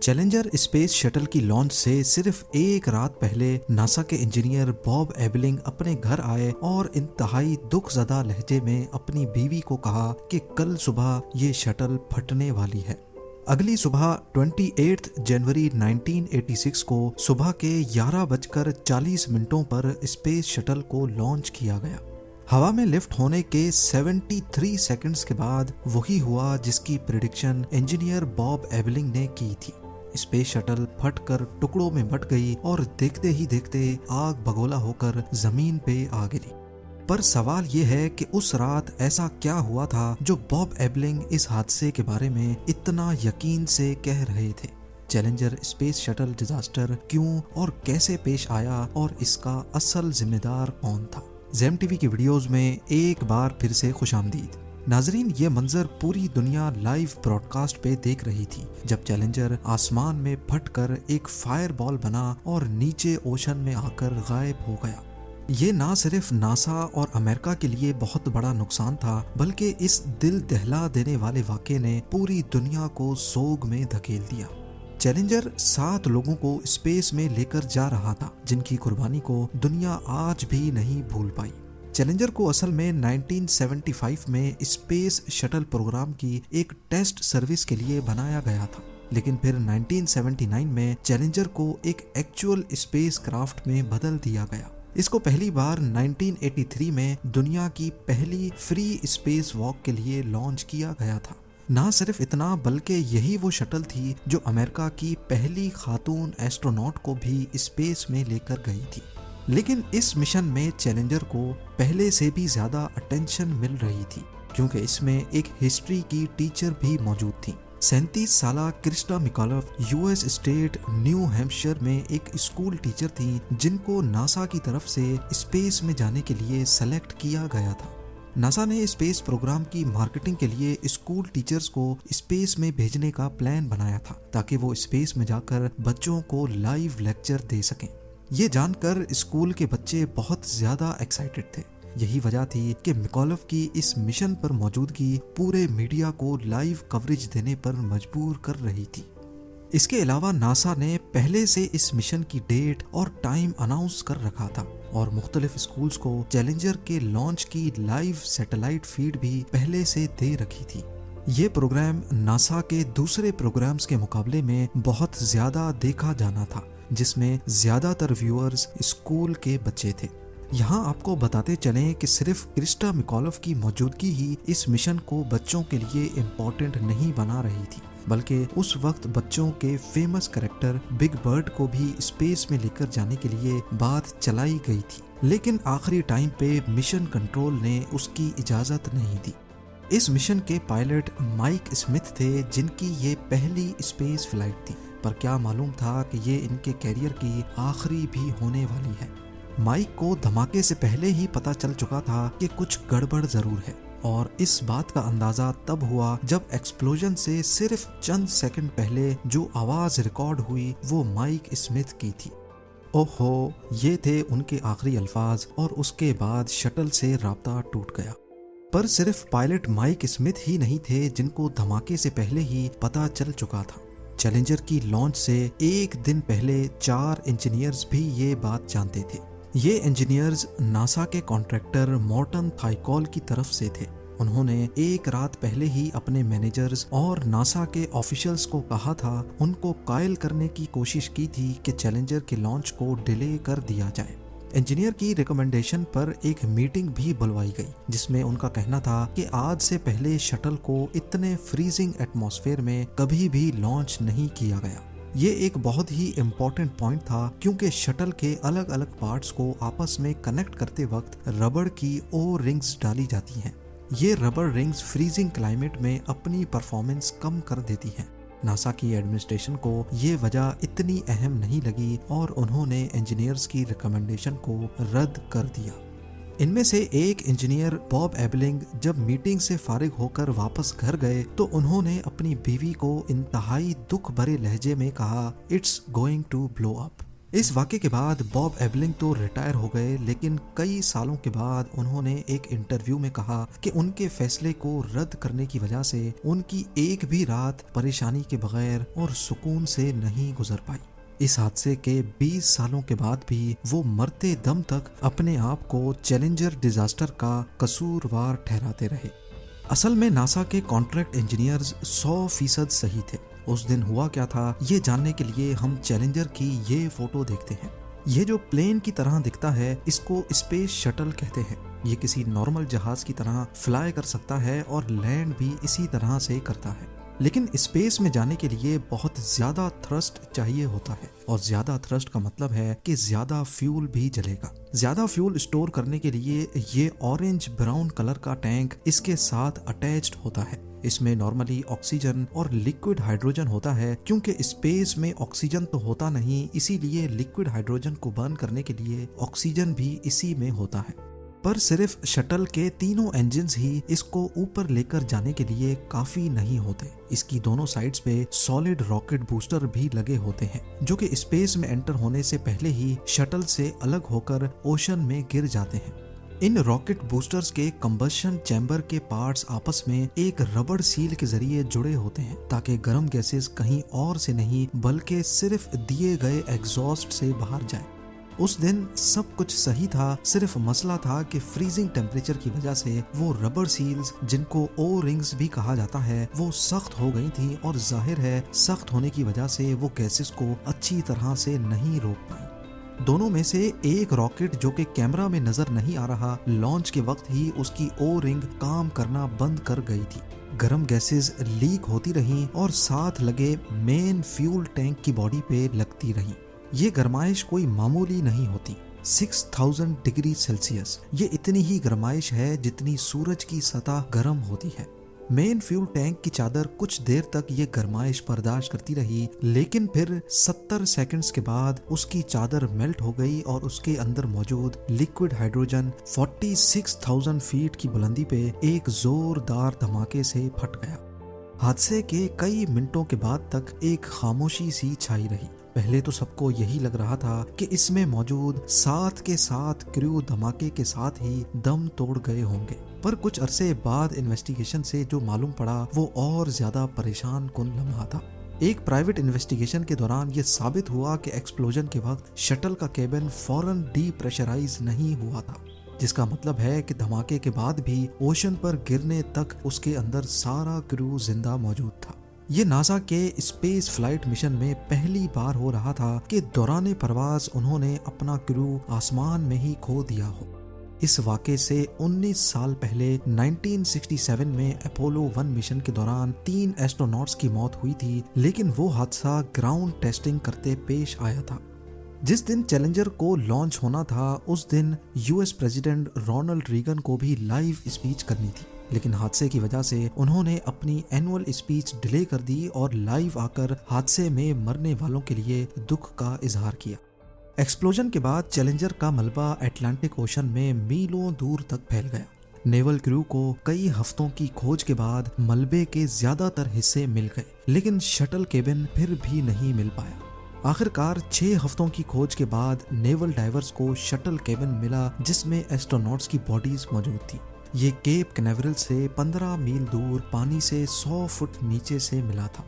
Challenger space shuttle की launch से सिर्फ एक रात पहले नासा के इंजीनियर बॉब एबलिंग अपने घर आए और इंतहाई दुखजदा लहजे में अपनी बीवी को कहा कि कल सुबह ये शटल फटने वाली है। अगली सुबह 28 जनवरी 1986 को सुबह के 11:40 पर स्पेस शटल को लॉन्च किया गया। हवा में लिफ्ट होने के 73 सेकंड्स के बाद वही हुआ जिसकी प्रिडिक्शन इंजीनियर बॉब एबलिंग ने की थी। स्पेस शटल फटकर टुकड़ों में बट गई और देखते ही देखते आग बगोला होकर जमीन पे आ गिरी। पर सवाल ये है कि उस रात ऐसा क्या हुआ था जो बॉब एबलिंग इस हादसे के बारे में इतना यकीन से कह रहे थे। चैलेंजर स्पेस शटल डिजास्टर क्यों और कैसे पेश आया और इसका असल जिम्मेदार कौन था। ज़ेम टीवी की वीडियोस में एक बार फिर से खुशामदीद। नाजरीन, ये मंजर पूरी दुनिया लाइव ब्रॉडकास्ट पे देख रही थी जब चैलेंजर आसमान में फटकर एक फायर बॉल बना और नीचे ओशन में आकर गायब हो गया। ये ना सिर्फ नासा और अमेरिका के लिए बहुत बड़ा नुकसान था, बल्कि इस दिल दहला देने वाले वाक़े ने पूरी दुनिया को सोग में धकेल दिया। चैलेंजर 7 लोगों को स्पेस में लेकर जा रहा था, जिनकी कुर्बानी को दुनिया आज भी नहीं भूल पाई। चैलेंजर को असल में 1975 में स्पेस शटल प्रोग्राम की एक टेस्ट सर्विस के लिए बनाया गया था, लेकिन फिर 1979 में चैलेंजर को एक एक्चुअल स्पेस क्राफ्ट में बदल दिया गया। इसको पहली बार 1983 में दुनिया की पहली फ्री स्पेस वॉक के लिए लॉन्च किया गया था। ना सिर्फ इतना, बल्कि यही वो शटल थी जो अमेरिका की पहली खातून एस्ट्रोनॉट को भी स्पेस में लेकर गई थी। लेकिन इस मिशन में चैलेंजर को पहले से भी ज्यादा अटेंशन मिल रही थी, क्योंकि इसमें एक हिस्ट्री की टीचर भी मौजूद थी। 37 साला Christa McAuliffe US state New Hampshire में एक स्कूल टीचर थी, जिनको नासा की तरफ से स्पेस में जाने के लिए सेलेक्ट किया गया था। नासा ने स्पेस प्रोग्राम की मार्केटिंग के लिए स्कूल टीचर्स को स्पेस में भेजने का प्लान बनाया था, ताकि वो स्पेस में जाकर बच्चों को लाइव लेक्चर दे सकें। ये जानकर स्कूल के बच्चे बहुत ज्यादा एक्साइटेड थे। यही वजह थी कि मिकालोफ की इस मिशन पर मौजूदगी पूरे मीडिया को लाइव कवरेज देने पर मजबूर कर रही थी। इसके अलावा नासा ने पहले से इस मिशन की डेट और टाइम अनाउंस कर रखा था और मुख्तलिफ स्कूल्स को चैलेंजर के लॉन्च की लाइव सैटेलाइट फीड भी पहले से दे रखी थी। ये प्रोग्राम नासा के दूसरे प्रोग्राम्स के मुकाबले में बहुत ज्यादा देखा जाना था, जिसमें ज्यादातर व्यूअर्स स्कूल के बच्चे थे। यहाँ आपको बताते चलें कि सिर्फ क्रिस्टा मिकालोफ की मौजूदगी ही इस मिशन को बच्चों के लिए इम्पोर्टेंट नहीं बना रही थी, बल्कि उस वक्त बच्चों के फेमस कैरेक्टर बिग बर्ड को भी स्पेस में लेकर जाने के लिए बात चलाई गई थी। लेकिन आखिरी टाइम पे मिशन कंट्रोल ने उसकी इजाजत नहीं दी। इस मिशन के पायलट माइक स्मिथ थे, जिनकी ये पहली स्पेस फ्लाइट थी, पर क्या मालूम था कि ये इनके कैरियर की आखिरी भी होने वाली है। माइक को धमाके से पहले ही पता चल चुका था कि कुछ गड़बड़ जरूर है, और इस बात का अंदाजा तब हुआ जब एक्सप्लोजन से सिर्फ चंद सेकंड पहले जो आवाज रिकॉर्ड हुई वो माइक स्मिथ की थी। ओहो, ये थे उनके आखिरी अल्फाज, और उसके बाद शटल से राब्ता टूट गया। पर सिर्फ पायलट माइक स्मिथ ही नहीं थे जिनको धमाके से पहले ही पता चल चुका था। चैलेंजर की लॉन्च से एक दिन पहले 4 इंजीनियर्स भी ये बात जानते थे। ये इंजीनियर्स नासा के कॉन्ट्रैक्टर मॉर्टन थाइकॉल की तरफ से थे। उन्होंने एक रात पहले ही अपने मैनेजर्स और नासा के ऑफिशियल्स को कहा था, उनको कायल करने की कोशिश की थी कि चैलेंजर के लॉन्च को डिले कर दिया जाए। इंजीनियर की रिकमेंडेशन पर एक मीटिंग भी बुलवाई गई, जिसमें उनका कहना था कि आज से पहले शटल को इतने फ्रीजिंग एटमॉस्फेयर में कभी भी लॉन्च नहीं किया गया। ये एक बहुत ही इम्पोर्टेंट पॉइंट था, क्योंकि शटल के अलग अलग पार्ट्स को आपस में कनेक्ट करते वक्त रबड़ की ओ रिंग्स डाली जाती हैं। ये रबड़ रिंग्स फ्रीजिंग क्लाइमेट में अपनी परफॉर्मेंस कम कर देती हैं। नासा की एडमिनिस्ट्रेशन को ये वजह इतनी अहम नहीं लगी और उन्होंने इंजीनियर्स की रिकमेंडेशन को रद्द कर दिया। इनमें से एक इंजीनियर बॉब एबलिंग जब मीटिंग से फारिग होकर वापस घर गए तो उन्होंने अपनी बीवी को इंतहाई दुख भरे लहजे में कहा, it's going to blow up. इस वाक़े के बाद बॉब एबलिंग तो रिटायर हो गए, लेकिन कई सालों के बाद उन्होंने एक इंटरव्यू में कहा कि उनके फैसले को रद्द करने की वजह से उनकी एक भी रात परेशानी के बगैर और सुकून से नहीं गुजर पाई। इस हादसे के 20 सालों के बाद भी वो मरते दम तक अपने आप को चैलेंजर डिजास्टर का कसूरवार ठहराते रहे। असल में नासा के कॉन्ट्रैक्ट इंजीनियर्स 100% सही थे। उस दिन हुआ क्या था, ये जानने के लिए हम चैलेंजर की ये फोटो देखते हैं। ये जो प्लेन की तरह दिखता है, इसको स्पेस शटल कहते हैं। ये किसी नॉर्मल जहाज की तरह फ्लाई कर सकता है और लैंड भी इसी तरह से करता है, लेकिन स्पेस में जाने के लिए बहुत ज्यादा थ्रस्ट चाहिए होता है, और ज्यादा थ्रस्ट का मतलब है कि ज्यादा फ्यूल भी जलेगा। ज्यादा फ्यूल स्टोर करने के लिए ये ऑरेंज ब्राउन कलर का टैंक इसके साथ अटैच्ड होता है। इसमें नॉर्मली ऑक्सीजन और लिक्विड हाइड्रोजन होता है। क्योंकि स्पेस में ऑक्सीजन तो होता नहीं, इसीलिए लिक्विड हाइड्रोजन को बर्न करने के लिए ऑक्सीजन भी इसी में होता है। पर सिर्फ शटल के तीनों इंजन्स ही इसको ऊपर लेकर जाने के लिए काफी नहीं होते। इसकी दोनों साइड्स पे सॉलिड रॉकेट बूस्टर भी लगे होते हैं, जो कि स्पेस में एंटर होने से पहले ही शटल से अलग होकर ओशन में गिर जाते हैं। इन रॉकेट बूस्टर्स के कंबशन चैम्बर के पार्ट्स आपस में एक रबड़ सील के जरिए जुड़े होते हैं, ताकि गर्म गैसेस कहीं और से नहीं बल्कि सिर्फ दिए गए एग्जॉस्ट से बाहर जाए। उस दिन सब कुछ सही था, सिर्फ मसला था कि फ्रीजिंग टेम्परेचर की वजह से वो रबर सील्स, जिनको ओ रिंग्स भी कहा जाता है, वो सख्त हो गई थी, और जाहिर है सख्त होने की वजह से वो गैसेस को अच्छी तरह से नहीं रोक पाई। दोनों में से एक रॉकेट, जो कि कैमरा में नजर नहीं आ रहा, लॉन्च के वक्त ही उसकी ओ रिंग काम करना बंद कर गई थी। गर्म गैसेस लीक होती रहीं और साथ लगे मेन फ्यूल टैंक की बॉडी पे लगती रहीं। ये गर्माइश कोई मामूली नहीं होती, 6000 डिग्री सेल्सियस। ये इतनी ही गर्माइश है जितनी सूरज की सतह गर्म होती है। मेन फ्यूल टैंक की चादर कुछ देर तक ये गर्माइश बर्दाश्त करती रही, लेकिन फिर 70 सेकंड्स के बाद उसकी चादर मेल्ट हो गई और उसके अंदर मौजूद लिक्विड हाइड्रोजन 46,000 फीट की बुलंदी पे एक जोरदार धमाके से फट गया। हादसे के कई मिनटों के बाद तक एक खामोशी सी छाई रही। पहले तो सबको यही लग रहा था कि इसमें मौजूद 7 के 7 क्रू धमाके के साथ ही दम तोड़ गए होंगे, पर कुछ अरसे बाद इन्वेस्टिगेशन से जो मालूम पड़ा वो और ज्यादा परेशान कुन लम्हा था। एक प्राइवेट इन्वेस्टिगेशन के दौरान ये साबित हुआ कि एक्सप्लोजन के वक्त शटल का केबिन फौरन डीप्रेशराइज नहीं हुआ था, जिसका मतलब है कि धमाके के बाद भी ओशन पर गिरने तक उसके अंदर सारा क्रू जिंदा मौजूद था। ये नासा के स्पेस फ्लाइट मिशन में पहली बार हो रहा था कि दौरान परवाज उन्होंने अपना क्रू आसमान में ही खो दिया हो। इस वाक़े से 19 साल पहले 1967 में अपोलो 1 मिशन के दौरान 3 एस्ट्रोनॉट्स की मौत हुई थी, लेकिन वो हादसा ग्राउंड टेस्टिंग करते पेश आया था। जिस दिन चैलेंजर को लॉन्च होना था, उस दिन यूएस प्रेसिडेंट रोनाल्ड रीगन को भी लाइव स्पीच करनी थी, लेकिन हादसे की वजह से उन्होंने अपनी एनुअल स्पीच डिले कर दी और लाइव आकर हादसे में मरने वालों के लिए दुख का इजहार किया। एक्सप्लोजन के बाद चैलेंजर का मलबा अटलांटिक ओशन में मीलों दूर तक फैल गया। नेवल क्रू को कई हफ्तों की खोज के बाद मलबे के ज्यादातर हिस्से मिल गए, लेकिन शटल केबिन फिर भी नहीं मिल पाया। आखिरकार 6 हफ्तों की खोज के बाद नेवल डाइवर्स को शटल केबिन मिला, जिसमें एस्ट्रोनॉट्स की बॉडीज मौजूद थी। ये केप कैनावरल से 15 मील दूर पानी से 100 फुट नीचे से मिला था।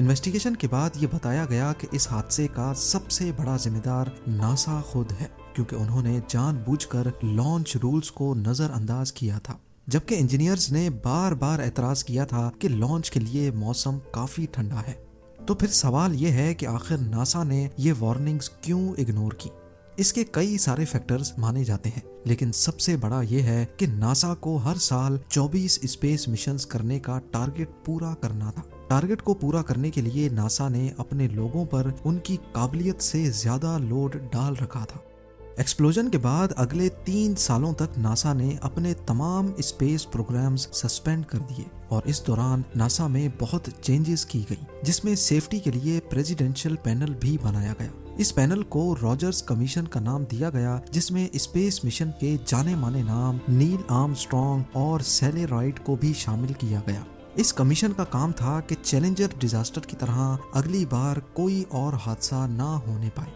इन्वेस्टिगेशन के बाद ये बताया गया कि इस हादसे का सबसे बड़ा जिम्मेदार नासा खुद है, क्योंकि उन्होंने जानबूझकर लॉन्च रूल्स को नजरअंदाज किया था, जबकि इंजीनियर्स ने बार बार एतराज किया था कि लॉन्च के लिए मौसम काफी ठंडा है। तो फिर सवाल ये है कि आखिर नासा ने ये वार्निंग्स क्यों इग्नोर की। इसके कई सारे फैक्टर्स माने जाते हैं, लेकिन सबसे बड़ा ये है कि नासा को हर साल 24 स्पेस मिशंस करने का टारगेट पूरा करना था। टारगेट को पूरा करने के लिए नासा ने अपने लोगों पर उनकी काबिलियत से ज्यादा लोड डाल रखा था। एक्सप्लोजन के बाद अगले 3 सालों तक नासा ने अपने तमाम स्पेस प्रोग्राम्स सस्पेंड कर दिए, और इस दौरान नासा में बहुत चेंजेस की गई, जिसमें सेफ्टी के लिए प्रेसिडेंशियल पैनल भी बनाया गया। इस पैनल को रॉजर्स कमीशन का नाम दिया गया, जिसमें स्पेस मिशन के जाने माने नाम नील आर्मस्ट्रॉन्ग और सैली राइड को भी शामिल किया गया। इस कमीशन का काम था कि चैलेंजर डिजास्टर की तरह अगली बार कोई और हादसा ना होने पाए।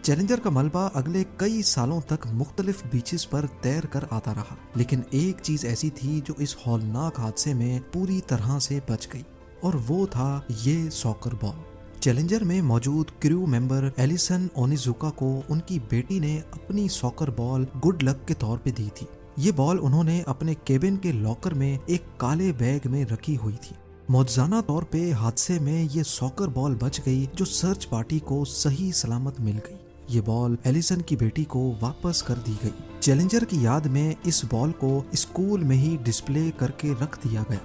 चैलेंजर का मलबा अगले कई सालों तक मुख्तलिफ बीचेस पर तैर कर आता रहा, लेकिन एक चीज ऐसी थी जो इस हौलनाक हादसे में पूरी तरह से बच गई, और वो था ये सॉकर बॉल। चैलेंजर में मौजूद क्रू मेंबर एलिसन ओनिजुका को उनकी बेटी ने अपनी सॉकर बॉल गुड लक के तौर पे दी थी। ये बॉल उन्होंने अपने केबिन के लॉकर में एक काले बैग में रखी हुई थी। मौजूदा तौर पे हादसे में ये सॉकर बॉल बच गई, जो सर्च पार्टी को सही सलामत मिल गई। ये बॉल एलिसन की बेटी को वापस कर दी गई। चैलेंजर की याद में इस बॉल को स्कूल में ही डिस्प्ले करके रख दिया गया।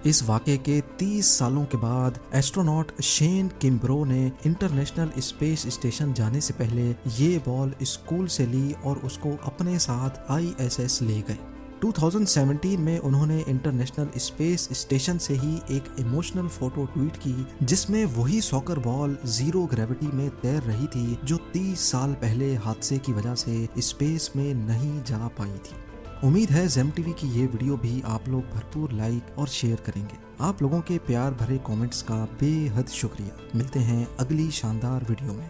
इस वाक़े के 30 सालों के बाद एस्ट्रोनॉट शेन किम्ब्रो ने इंटरनेशनल स्पेस स्टेशन जाने से पहले ये बॉल स्कूल से ली और उसको अपने साथ ISS ले गए। 2017 में उन्होंने इंटरनेशनल स्पेस स्टेशन से ही एक इमोशनल फोटो ट्वीट की, जिसमें वही सॉकर बॉल जीरो ग्रेविटी में तैर रही थी जो 30 साल पहले हादसे की वजह से स्पेस में नहीं जा पाई थी। उम्मीद है जेम टीवी की ये वीडियो भी आप लोग भरपूर लाइक और शेयर करेंगे। आप लोगों के प्यार भरे कमेंट्स का बेहद शुक्रिया। मिलते हैं अगली शानदार वीडियो में।